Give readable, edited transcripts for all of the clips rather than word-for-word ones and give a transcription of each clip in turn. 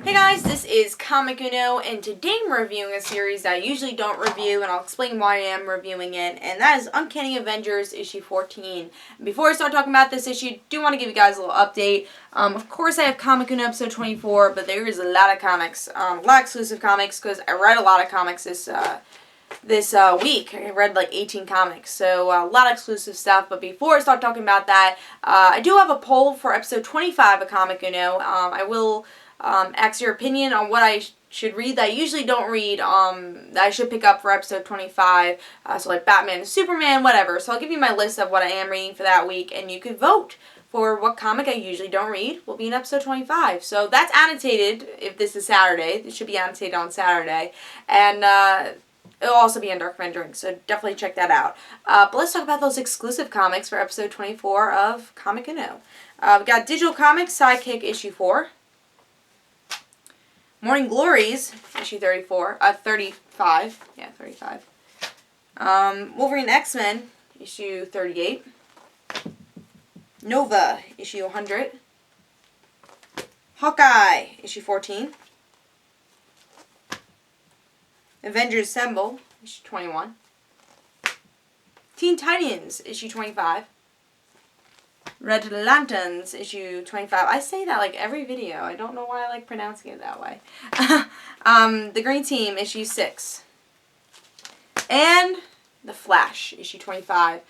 Hey guys, this is Comic Uno, and today I'm reviewing a series that I usually don't review, and I'll explain why I am reviewing it, and that is Uncanny Avengers issue 14. And before I start talking about this issue, I do want to give you guys a little update. Of course I have Comic Uno episode 24, but there is a lot of comics, a lot of exclusive comics, because I read a lot of comics this week. I read like 18 comics, so a lot of exclusive stuff. But before I start talking about that, I do have a poll for episode 25 of Comic Uno. I will ask your opinion on what I should read that I usually don't read, that I should pick up for episode 25, so like Batman, Superman, whatever. So I'll give you my list of what I am reading for that week, and you could vote for what comic I usually don't read will be in episode 25. So that's annotated if this is Saturday. It should be annotated on Saturday. And it'll also be on DarkAvengerINC, so definitely check that out. But let's talk about those exclusive comics for episode 24 of Comic Uno. We got Digital Comics Sidekick issue 4. Morning Glories, issue 35. Yeah, 35. Wolverine X-Men, issue 38. Nova, issue 100. Hawkeye, issue 14. Avengers Assemble, issue 21. Teen Titans, issue 25. Red Lanterns, issue 25. I say that like every video. I don't know why I like pronouncing it that way. The Green Team, issue 6. And The Flash, issue 25.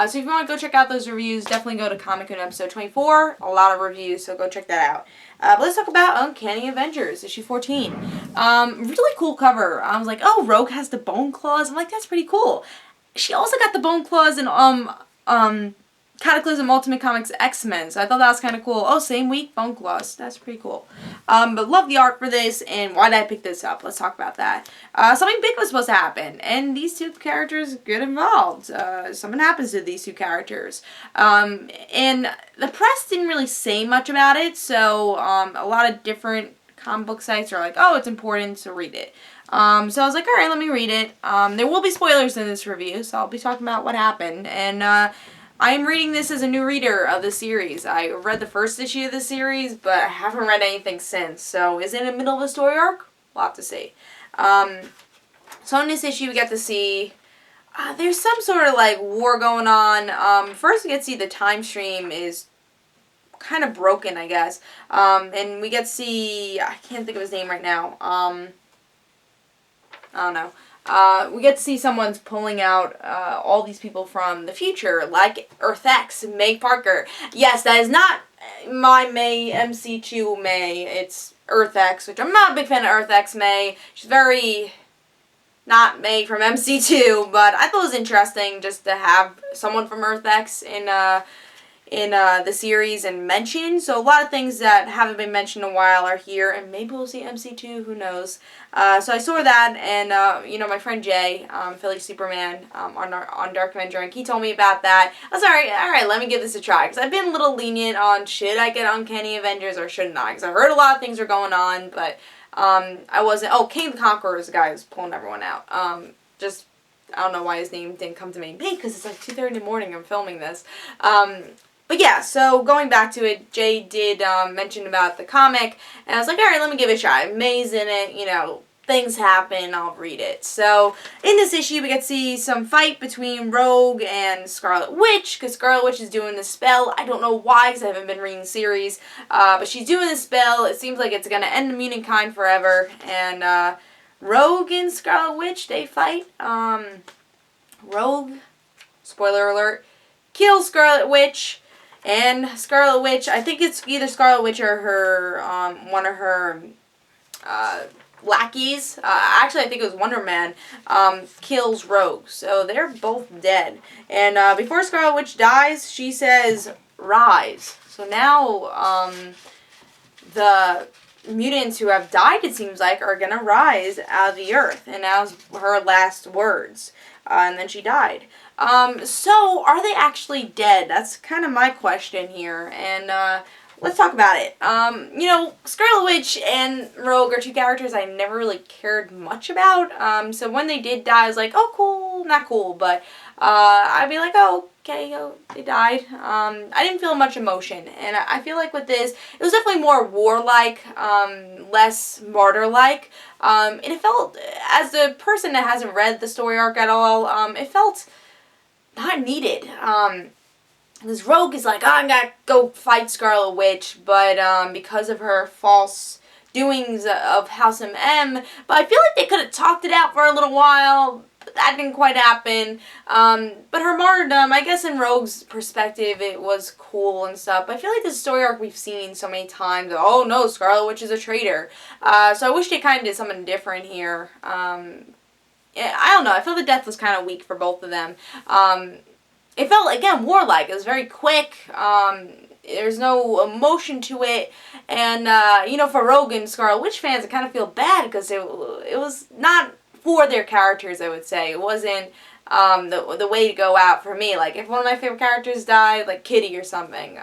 So if you want to go check out those reviews, definitely go to Comic Con episode 24. A lot of reviews, so go check that out. But let's talk about Uncanny Avengers, issue 14. Really cool cover. I was like, oh, Rogue has the bone claws. I'm like, that's pretty cool. She also got the bone claws in Cataclysm Ultimate Comics X-Men, so I thought that was kind of cool. Oh, same week, bone claws. That's pretty cool. But love the art for this, and why did I pick this up? Let's talk about that. Something big was supposed to happen, and these two characters get involved. Something happens to these two characters. And the press didn't really say much about it, so a lot of different comic book sites are like, oh, it's important, so read it. So I was like, alright, let me read it. There will be spoilers in this review, so I'll be talking about what happened, and I am reading this as a new reader of the series. I read the first issue of the series, but I haven't read anything since. So is it in the middle of a story arc? We'll have to see. So in this issue, we get to see there's some sort of like war going on. First, we get to see the time stream is kind of broken, I guess. And we get to see, I can't think of his name right now. I don't know. We get to see someone's pulling out all these people from the future, like Earth X, May Parker. Yes, that is not my May, MC2 May. It's Earth X, which I'm not a big fan of Earth X May. She's very not May from MC2, but I thought it was interesting just to have someone from Earth X in the series and mentioned. So a lot of things that haven't been mentioned in a while are here, and maybe we'll see MC2, who knows. So I saw that, and you know, my friend Jay, Philly Superman, on DarkAvengerINC, he told me about that. I was alright, let me give this a try, because I've been a little lenient on should I get Uncanny Avengers or shouldn't I, because I heard a lot of things are going on, but I wasn't. Oh, King the Conqueror is the guy who's pulling everyone out. Just I don't know why his name didn't come to me. Hey, because it's like 2:30 in the morning, I'm filming this. But yeah, so going back to it, Jay did mention about the comic, and I was like, alright, let me give it a try. May's in it, you know, things happen, I'll read it. So, in this issue, we get to see some fight between Rogue and Scarlet Witch, because Scarlet Witch is doing this spell. I don't know why, because I haven't been reading the series, but she's doing this spell. It seems like it's going to end the mutant kind forever, and Rogue and Scarlet Witch, they fight. Rogue, spoiler alert, kills Scarlet Witch. And Scarlet Witch, I think it's either Scarlet Witch or her, one of her lackeys. Actually, I think it was Wonder Man, kills Rogue. So they're both dead. And before Scarlet Witch dies, she says, "Rise." So now the mutants who have died, it seems like, are going to rise out of the earth. And that was her last words. And then she died. So, are they actually dead? That's kind of my question here, and, let's talk about it. You know, Scarlet Witch and Rogue are two characters I never really cared much about, so when they did die, I was like, oh, cool, not cool, but, I'd be like, oh, okay, they died. I didn't feel much emotion, and I feel like with this, it was definitely more warlike, less martyr-like, and it felt, as a person that hasn't read the story arc at all, it felt not needed. Because Rogue is like, oh, I'm gonna go fight Scarlet Witch, but because of her false doings of House M, but I feel like they could have talked it out for a little while. That didn't quite happen. But her martyrdom, I guess in Rogue's perspective, it was cool and stuff. But I feel like this story arc we've seen so many times. Oh no, Scarlet Witch is a traitor. So I wish they kind of did something different here. Yeah, I don't know. I feel the death was kind of weak for both of them. It felt, again, warlike. It was very quick. There's no emotion to it. And, for Rogue and Scarlet Witch fans, I kind of feel bad because it was not for their characters, I would say. It wasn't the way to go out for me. Like, if one of my favorite characters died, like Kitty or something,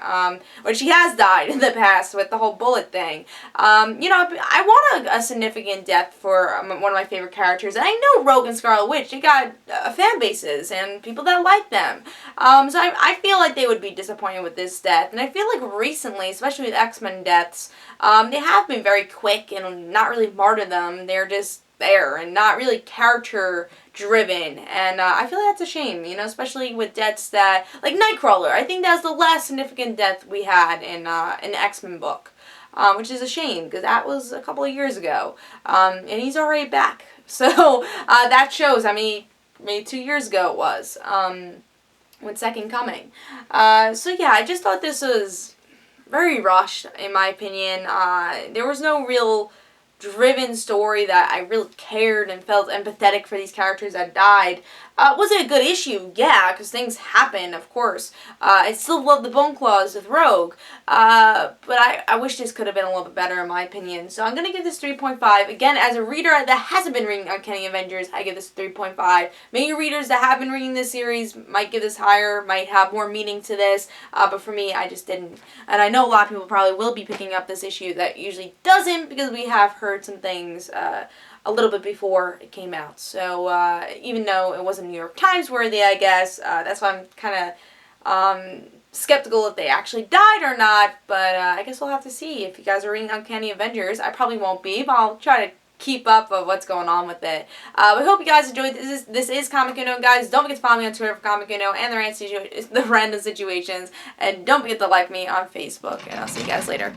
or she has died in the past with the whole bullet thing, I want a significant death for one of my favorite characters. And I know Rogue and Scarlet Witch, they got fan bases and people that like them. So I feel like they would be disappointed with this death. And I feel like recently, especially with X-Men deaths, they have been very quick and not really martyr them. They're just there and not really character driven, and I feel like that's a shame, especially with deaths that, like Nightcrawler, I think that's the last significant death we had in the X-Men book, which is a shame because that was a couple of years ago, and he's already back, so that shows, maybe 2 years ago it was, with Second Coming. So yeah, I just thought this was very rushed, in my opinion. There was no real driven story that I really cared and felt empathetic for these characters that died. Was it a good issue? Yeah, because things happen, of course. I still love the Bone Claws with Rogue, but I wish this could have been a little bit better in my opinion. So I'm going to give this 3.5. Again, as a reader that hasn't been reading Uncanny Avengers, I give this 3.5. Many readers that have been reading this series might give this higher, might have more meaning to this, but for me, I just didn't. And I know a lot of people probably will be picking up this issue that usually doesn't, because we have heard some things a little bit before it came out. So even though it wasn't New York Times worthy, I guess, that's why I'm kind of skeptical if they actually died or not. But I guess we'll have to see. If you guys are reading Uncanny Avengers, I probably won't be, but I'll try to keep up of what's going on with it. We hope you guys enjoyed this. This is Comic Uno, guys. Don't forget to follow me on Twitter for Comic Uno and the random situations. And don't forget to like me on Facebook. And I'll see you guys later.